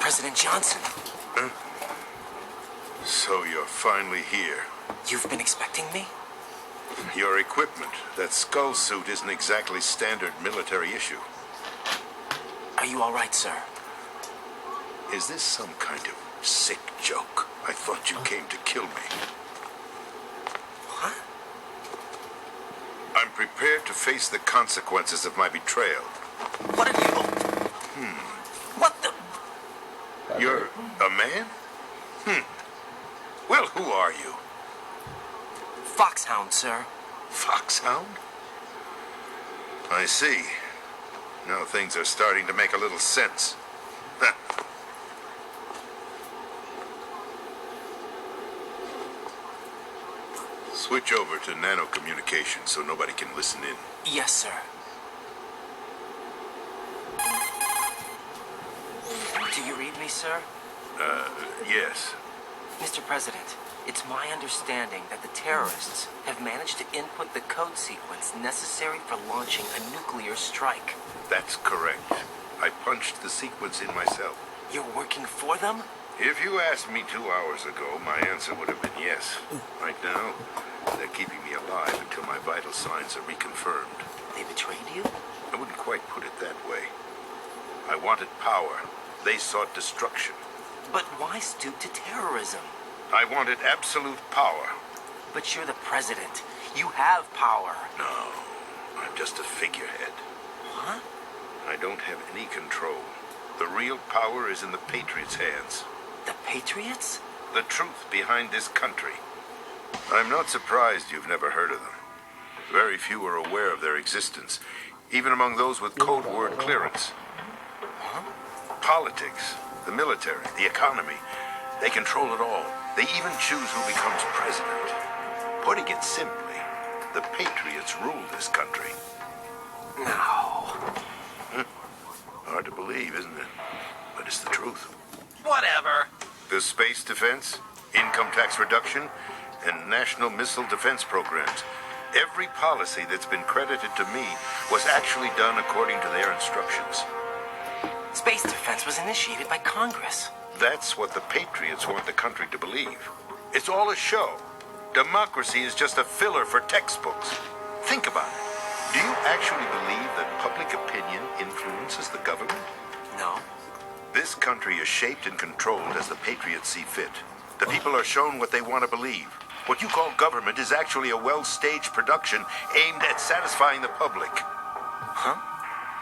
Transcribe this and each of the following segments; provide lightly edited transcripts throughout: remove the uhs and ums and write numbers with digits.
President Johnson. Huh? So you're finally here. You've been expecting me? Your equipment, that skull suit, isn't exactly standard military issue. Are you all right, sir? Is this some kind of sick joke? I thought you came to kill me. What? I'm prepared to face the consequences of my betrayal. What have you... What the... You're a man? Well, who are you? Foxhound, sir. Foxhound? I see. Now things are starting to make a little sense. Switch over to nano-communication so nobody can listen in. Yes, sir. Do you read me, sir? Yes. Mr. President, it's my understanding that the terrorists have managed to input the code sequence necessary for launching a nuclear strike. That's correct. I punched the sequence in myself. You're working for them? If you asked me 2 hours ago, my answer would have been yes. Right now, they're keeping me alive until my vital signs are reconfirmed. They betrayed you? I wouldn't quite put it that way. I wanted power. They sought destruction. But why stoop to terrorism? I wanted absolute power. But you're the president. You have power. No, I'm just a figurehead. What? I don't have any control. The real power is in the Patriots' hands. The Patriots? The truth behind this country. I'm not surprised you've never heard of them. Very few are aware of their existence, even among those with code word clearance. Huh? Politics, the military, the economy, they control it all. They even choose who becomes president. Putting it simply, the Patriots rule this country. No. Hard to believe, isn't it? But it's the truth. Whatever. The space defense, income tax reduction, and national missile defense programs. Every policy that's been credited to me was actually done according to their instructions. Space defense was initiated by Congress. That's what the Patriots want the country to believe. It's all a show. Democracy is just a filler for textbooks. Think about it. Do you actually believe that public opinion influences the government? No. This country is shaped and controlled as the Patriots see fit. The people are shown what they want to believe. What you call government is actually a well-staged production aimed at satisfying the public. Huh?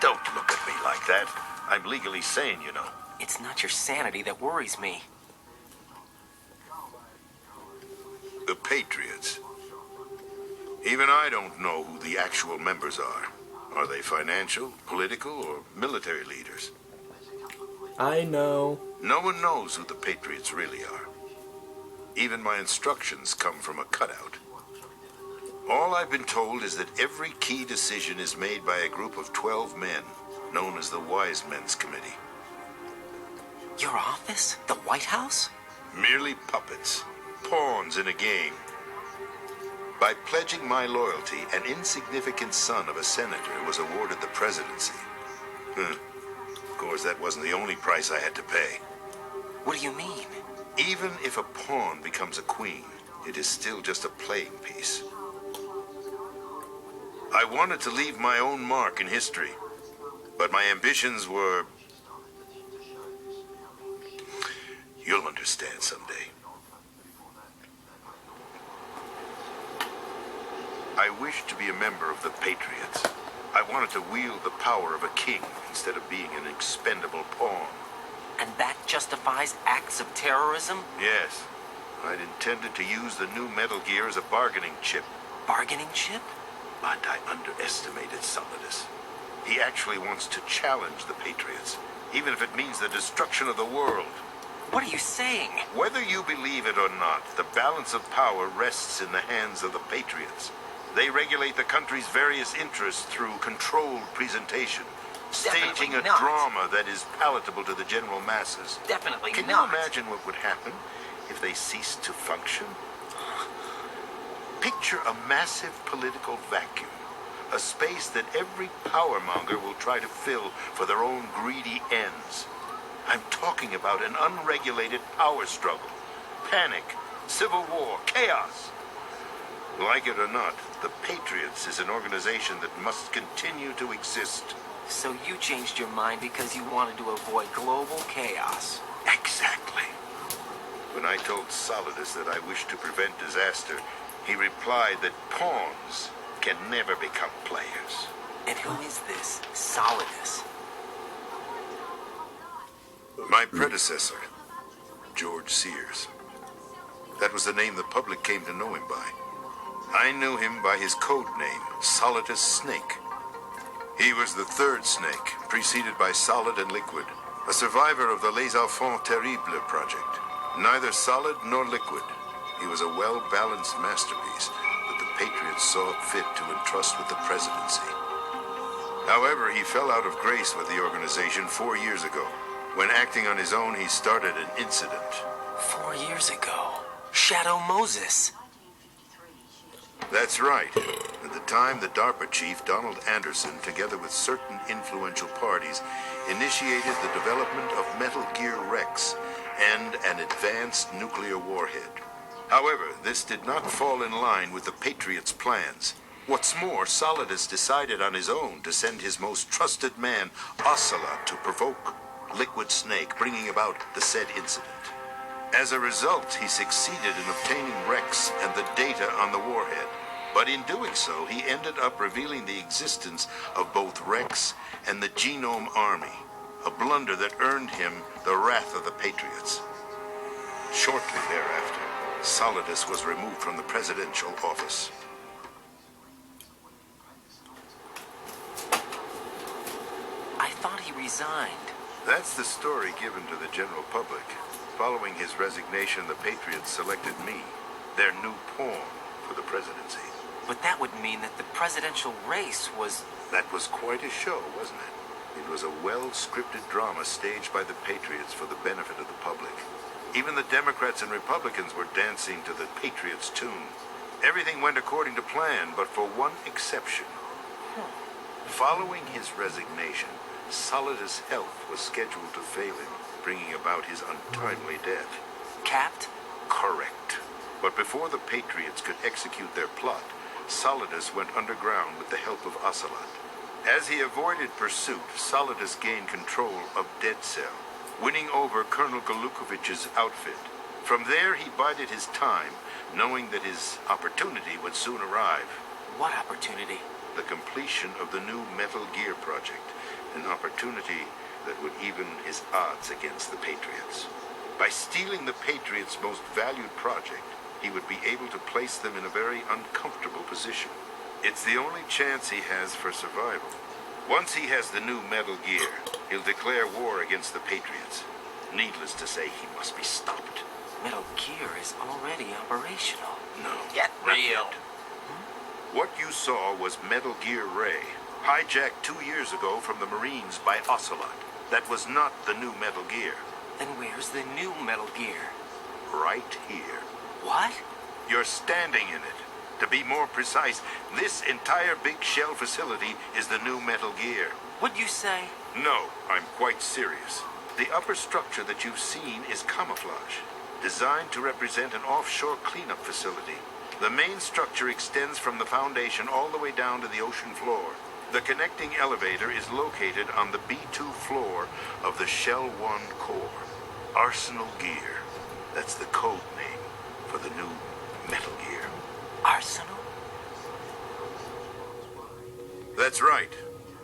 Don't look at me like that. I'm legally sane, you know. It's not your sanity that worries me. The Patriots. Even I don't know who the actual members are. Are they financial, political, or military leaders? I know. No one knows who the Patriots really are. Even my instructions come from a cutout. All I've been told is that every key decision is made by a group of 12 men, known as the Wise Men's Committee. Your office? The White House? Merely puppets, pawns in a game. By pledging my loyalty, an insignificant son of a senator was awarded the presidency. Of course, that wasn't the only price I had to pay. What do you mean? Even if a pawn becomes a queen, it is still just a playing piece. I wanted to leave my own mark in history, but my ambitions were... You'll understand someday. I wished to be a member of the Patriots. I wanted to wield the power of a king instead of being an expendable pawn. And that justifies acts of terrorism? Yes. I'd intended to use the new Metal Gear as a bargaining chip. Bargaining chip? But I underestimated Solidus. He actually wants to challenge the Patriots, even if it means the destruction of the world. What are you saying? Whether you believe it or not, the balance of power rests in the hands of the Patriots. They regulate the country's various interests through controlled presentation, staging a drama that is palatable to the general masses. Definitely Can not. you imagine what would happen if they ceased to function? Picture a massive political vacuum, a space that every powermonger will try to fill for their own greedy ends. I'm talking about an unregulated power struggle. Panic, civil war, chaos. Like it or not, the Patriots is an organization that must continue to exist. So you changed your mind because you wanted to avoid global chaos. Exactly. When I told Solidus that I wished to prevent disaster, he replied that pawns can never become players. And who is this Solidus? My predecessor, George Sears. That was the name the public came to know him by. I knew him by his code name, Solidus Snake. He was the third snake, preceded by Solid and Liquid, a survivor of the Les Enfants Terribles project. Neither solid nor liquid, he was a well-balanced masterpiece that the Patriots saw fit to entrust with the presidency. However, he fell out of grace with the organization 4 years ago. When acting on his own, he started an incident. 4 years ago. Shadow Moses. That's right. At the time, the DARPA chief, Donald Anderson, together with certain influential parties, initiated the development of Metal Gear Rex and an advanced nuclear warhead. However, this did not fall in line with the Patriots' plans. What's more, Solidus decided on his own to send his most trusted man, Ocelot, to provoke Liquid Snake, bringing about the said incident. As a result, he succeeded in obtaining Rex and the data on the warhead. But in doing so, he ended up revealing the existence of both Rex and the Genome Army, a blunder that earned him the wrath of the Patriots. Shortly thereafter, Solidus was removed from the presidential office. I thought he resigned. That's the story given to the general public. Following his resignation, the Patriots selected me, their new pawn, for the presidency. But that would mean that the presidential race was... That was quite a show, wasn't it? It was a well-scripted drama staged by the Patriots for the benefit of the public. Even the Democrats and Republicans were dancing to the Patriots' tune. Everything went according to plan, but for one exception. Following his resignation, Solidus' health was scheduled to fail him, bringing about his untimely death. Capped? Correct. But before the Patriots could execute their plot, Solidus went underground with the help of Ocelot. As he avoided pursuit, Solidus gained control of Dead Cell, winning over Colonel Galukovich's outfit. From there, he bided his time, knowing that his opportunity would soon arrive. What opportunity? The completion of the new Metal Gear project, an opportunity that would even his odds against the Patriots. By stealing the Patriots' most valued project, he would be able to place them in a very uncomfortable position. It's the only chance he has for survival. Once he has the new Metal Gear, he'll declare war against the Patriots. Needless to say, he must be stopped. Metal Gear is already operational. No. Get real. What you saw was Metal Gear Ray, hijacked 2 years ago from the Marines by Ocelot. That was not the new Metal Gear. Then where's the new Metal Gear? Right here. What? You're standing in it. To be more precise, this entire big shell facility is the new Metal Gear. What'd you say? No, I'm quite serious. The upper structure that you've seen is camouflage, designed to represent an offshore cleanup facility. The main structure extends from the foundation all the way down to the ocean floor. The connecting elevator is located on the B2 floor of the Shell 1 core. Arsenal Gear. That's the code name for the new Metal Gear. Arsenal? That's right.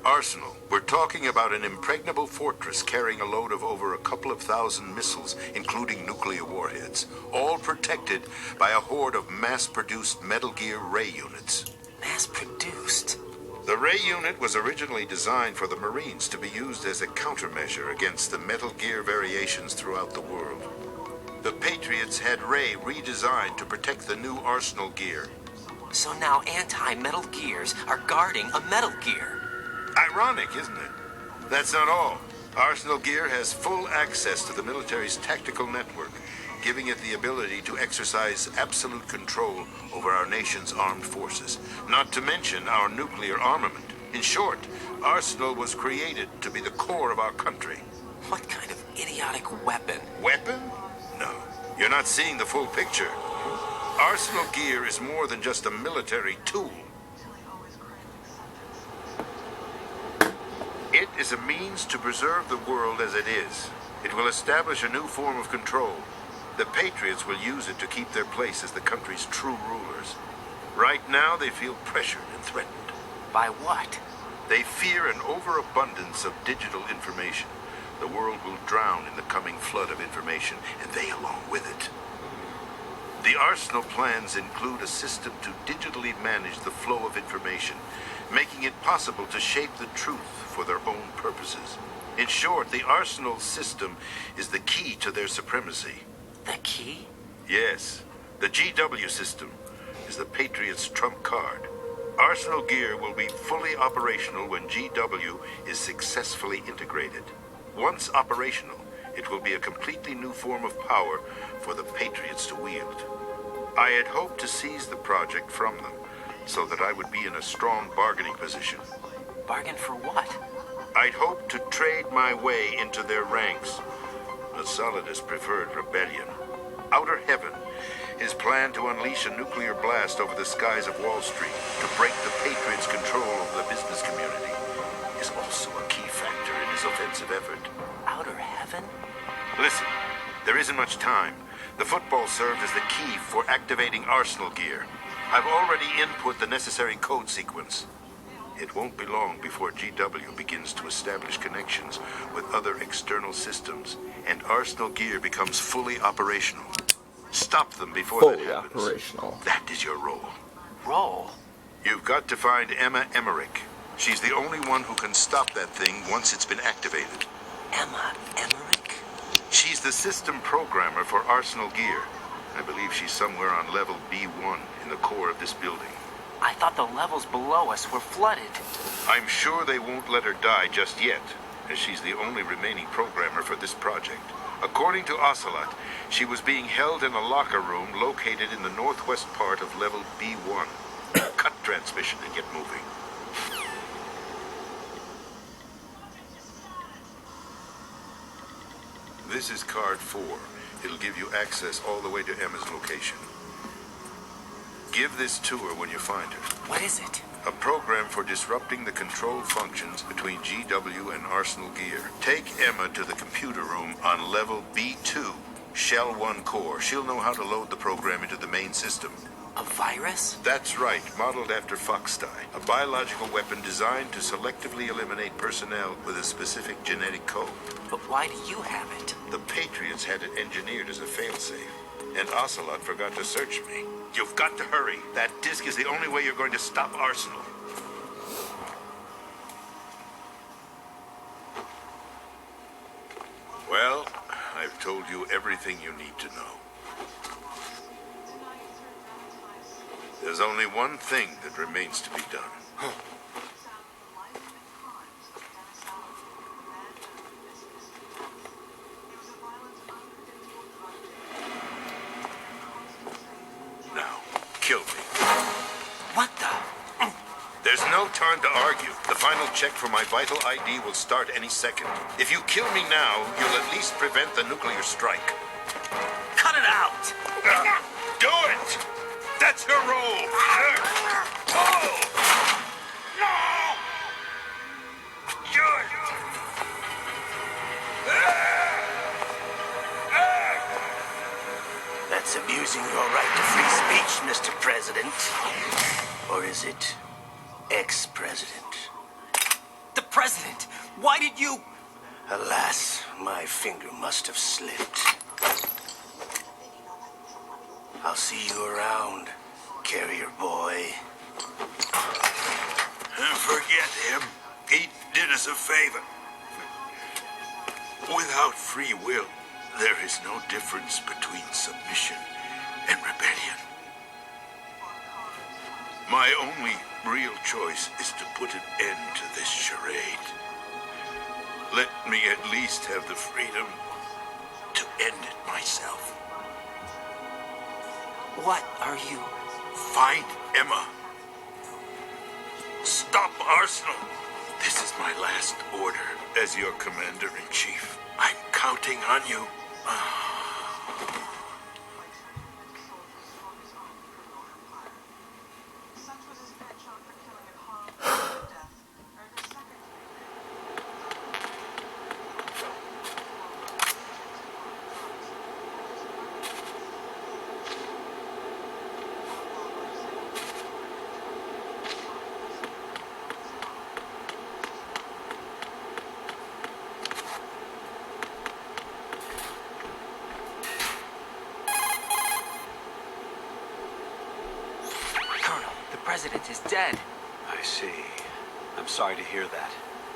Arsenal. We're talking about an impregnable fortress carrying a load of over a couple of thousand missiles, including nuclear warheads, all protected by a horde of mass-produced Metal Gear Ray units. Mass-produced? The Ray unit was originally designed for the Marines to be used as a countermeasure against the Metal Gear variations throughout the world. The Patriots had Ray redesigned to protect the new Arsenal Gear. So now anti-Metal Gears are guarding a Metal Gear. Ironic, isn't it? That's not all. Arsenal Gear has full access to the military's tactical network, giving it the ability to exercise absolute control over our nation's armed forces, not to mention our nuclear armament. In short, Arsenal was created to be the core of our country. What kind of idiotic weapon. Weapon? No. You're not seeing the full picture. Arsenal gear is more than just a military tool. It is a means to preserve the world as it is. It will establish a new form of control. The Patriots will use it to keep their place as the country's true rulers. Right now, they feel pressured and threatened. By what? They fear an overabundance of digital information. The world will drown in the coming flood of information, and they along with it. The Arsenal plans include a system to digitally manage the flow of information, making it possible to shape the truth for their own purposes. In short, the Arsenal system is the key to their supremacy. The key? Yes, the GW system is the Patriots' trump card. Arsenal gear will be fully operational when GW is successfully integrated. Once operational, it will be a completely new form of power for the Patriots to wield. I had hoped to seize the project from them, so that I would be in a strong bargaining position. Bargain for what? I'd hoped to trade my way into their ranks. The Solidus preferred rebellion. Outer Heaven, his plan to unleash a nuclear blast over the skies of Wall Street to break the Patriots' control over the business community, is also a key factor in his offensive effort. Outer Heaven? Listen, there isn't much time. The football served as the key for activating Arsenal gear. I've already input the necessary code sequence. It won't be long before GW begins to establish connections with other external systems, and Arsenal gear becomes fully operational. Stop them before that Fully happens. operational. That is your role. Roll? You've got to find Emma Emmerich. She's the only one who can stop that thing once it's been activated. Emma Emmerich? She's the system programmer for Arsenal gear. I believe she's somewhere on level B1 in the core of this building. I thought the levels below us were flooded. I'm sure they won't let her die just yet, as she's the only remaining programmer for this project. According to Ocelot, she was being held in a locker room located in the northwest part of level B1. Cut transmission and get moving. This is card 4. It'll give you access all the way to Emma's location. Give this to her when you find her. What is it? A program for disrupting the control functions between GW and Arsenal gear. Take Emma to the computer room on level B2, Shell 1 core. She'll know how to load the program into the main system. A virus? That's right, modeled after Foxdie, a biological weapon designed to selectively eliminate personnel with a specific genetic code. But why do you have it? The Patriots had it engineered as a failsafe, and Ocelot forgot to search me. You've got to hurry. That disk is the only way you're going to stop Arsenal. Well, I've told you everything you need to know. There's only one thing that remains to be done. Now, kill me. What the? There's no time to argue. The final check for my vital ID will start any second. If you kill me now, you'll at least prevent the nuclear strike. Cut it out! Do it! That's her role! Pull! No! Do it! That's abusing your right to free speech, Mr. President. Or is it ex-president? The president! Why did you... Alas, my finger must have slipped. I'll see you around, carrier boy. Forget him. He did us a favor. Without free will, there is no difference between submission and rebellion. My only real choice is to put an end to this charade. Let me at least have the freedom to end it myself. What are you... Find Emma. Stop Arsenal. This is my last order as your commander-in-chief. I'm counting on you. The president is dead. I see. I'm sorry to hear that.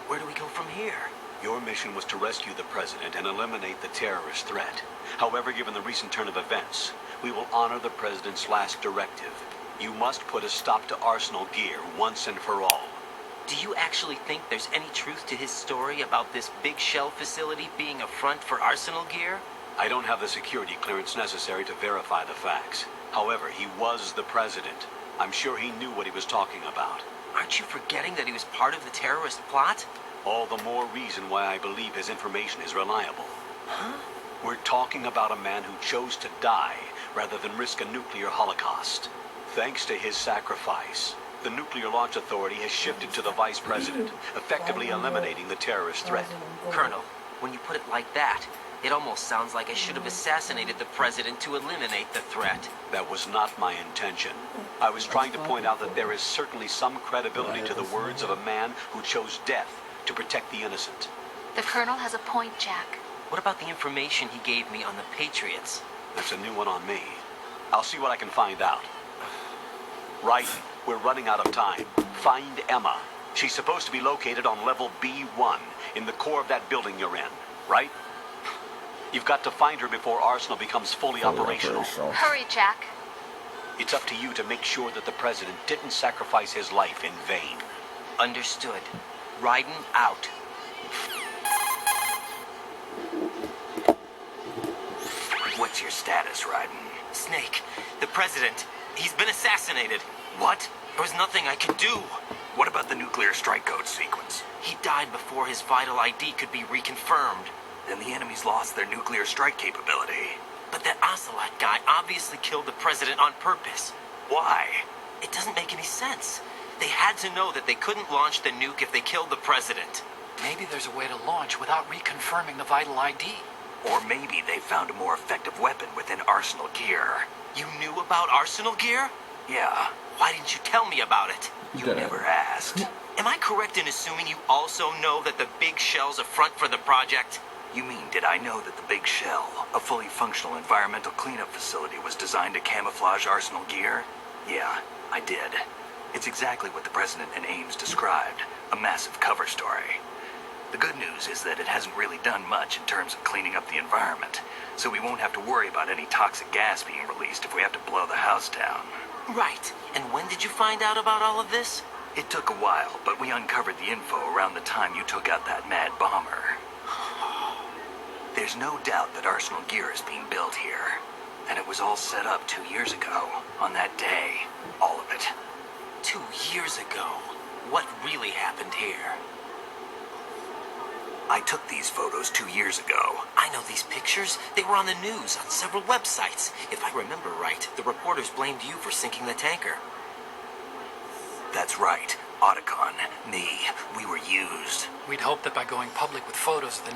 Where do we go from here? Your mission was to rescue the president and eliminate the terrorist threat. However, given the recent turn of events, we will honor the president's last directive. You must put a stop to Arsenal Gear once and for all. Do you actually think there's any truth to his story about this big shell facility being a front for Arsenal Gear? I don't have the security clearance necessary to verify the facts. However, he was the president. I'm sure he knew what he was talking about. Aren't you forgetting that he was part of the terrorist plot? All the more reason why I believe his information is reliable. Huh? We're talking about a man who chose to die rather than risk a nuclear holocaust. Thanks to his sacrifice, the Nuclear Launch Authority has shifted to the vice president, effectively eliminating the terrorist threat. Colonel, when you put it like that, it almost sounds like I should have assassinated the president to eliminate the threat. That was not my intention. I was trying to point out that there is certainly some credibility to the words of a man who chose death to protect the innocent. The Colonel has a point, Jack. What about the information he gave me on the Patriots? That's a new one on me. I'll see what I can find out. Right, we're running out of time. Find Emma. She's supposed to be located on level B1, in the core of that building you're in, right? You've got to find her before Arsenal becomes fully operational. Hurry, Jack. It's up to you to make sure that the president didn't sacrifice his life in vain. Understood. Raiden out. What's your status, Raiden? Snake, the president, he's been assassinated. What? There was nothing I could do. What about the nuclear strike code sequence? He died before his vital ID could be reconfirmed. Then the enemy's lost their nuclear strike capability. But that Ocelot guy obviously killed the president on purpose. Why? It doesn't make any sense. They had to know that they couldn't launch the nuke if they killed the president. Maybe there's a way to launch without reconfirming the vital ID. Or maybe they found a more effective weapon within Arsenal Gear. You knew about Arsenal Gear? Yeah, Why didn't you tell me about it? you never asked. Am I correct in assuming you also know that the big shell's a front for the project? You mean, did I know that the Big Shell, a fully functional environmental cleanup facility, was designed to camouflage Arsenal Gear? Yeah, I did. It's exactly what the President and Ames described, a massive cover story. The good news is that it hasn't really done much in terms of cleaning up the environment, so we won't have to worry about any toxic gas being released if we have to blow the house down. Right. And when did you find out about all of this? It took a while, but we uncovered the info around the time you took out that mad bomber. There's no doubt that Arsenal Gear is being built here. And it was all set up 2 years ago, on that day. All of it. 2 years ago. What really happened here? I took these photos 2 years ago. I know these pictures. They were on the news, on several websites. If I remember right, the reporters blamed you for sinking the tanker. That's right. Otacon, me, we were used. We'd hoped that by going public with photos of the new